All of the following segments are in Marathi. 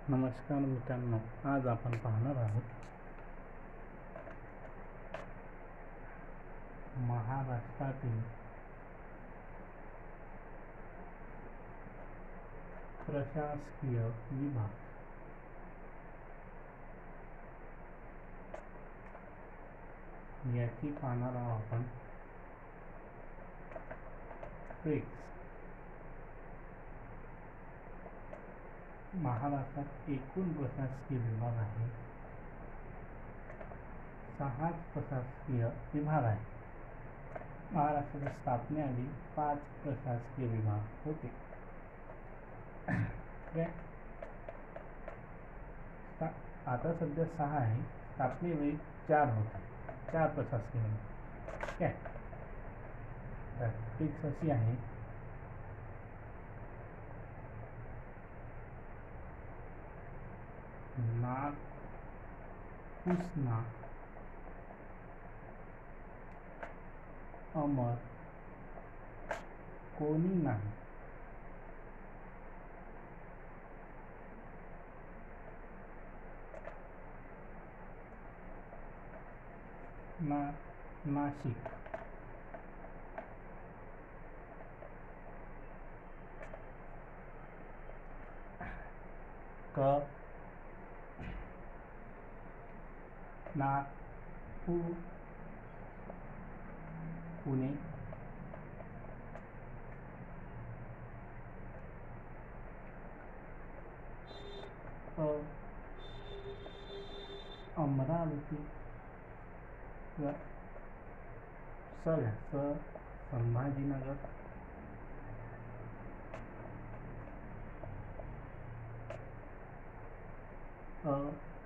नमस्कार मित्रांनो, आज आपण पाहणार आहोत महाराष्ट्रातील प्रशासकीय विभाग। याची पाहणार आहोत आपण ट्रिक्स। महाराष्ट्रात एकूण प्रशासकीय विभाग आहे 6 प्रशासकीय विभाग आहे। महाराष्ट्राच्या स्थापनेआधी 5 प्रशासकीय विभाग होते। आता सध्या 6 आहे, स्थापनेवेळी 4 होते, 4 प्रशासकीय विभाग। ठीक आहे, तर ट्रिक्स अशी आहे, नाक पुसना अमर कोणी नाही। नाशिक नागपूर पुणे अमरावती संभाजीनगर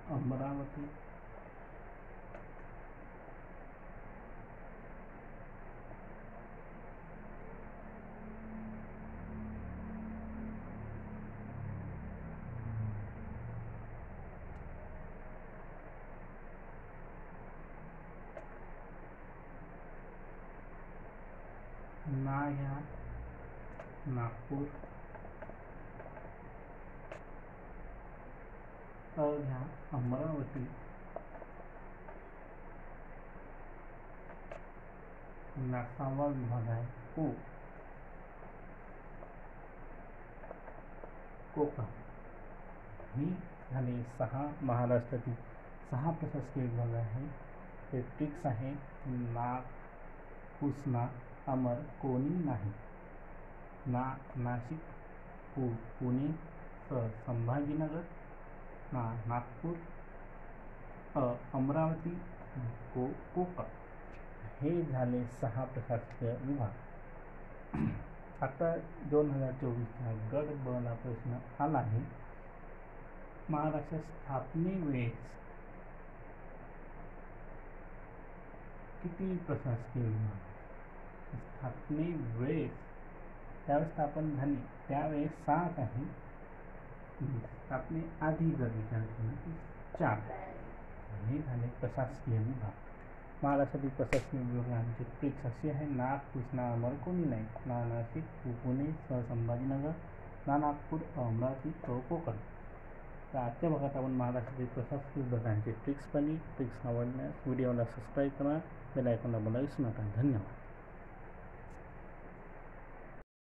अमरावती नागपूर अमरावती नासावा विभाग आहे कोकण। ही झाले 6 महाराष्ट्रातील 6 प्रशासकीय विभाग आहे। ते ट्रिक्स आहे, नाक पुसना अमर कोणी नाही। नाशिक पुणे संभाजीनगर नागपूर अमरावती कोकण। हे झाले 6 प्रशासकीय विभाग। आता 2024चा गट ब ला प्रश्न आला आहे, महाराष्ट्र स्थापनेवेळेस किती प्रशासकीय विभाग? स्थापनेवेळेस त्यावेळेस स्थापन झाली त्यावेळेस 7 आहे, स्थापनेआधी जर विचार केला तर 4। हे झाले प्रशासकीय विभाग। महाराष्ट्रातील प्रशासकीय विभागांची ट्रिक्स अशी आहे, नाक पुसना अमर कोणी नाही। नाशिक पुणे संभाजीनगर नागपूर अमरावती कोकण। तर आजच्या भागात आपण महाराष्ट्रातील प्रशासकीय विभागांची ट्रिक्स पाहिली। ट्रिक्स आवडल्यास व्हिडिओला सबस्क्राईब करा, बेल आयकॉनला दाबायला विसरू नका। धन्यवाद।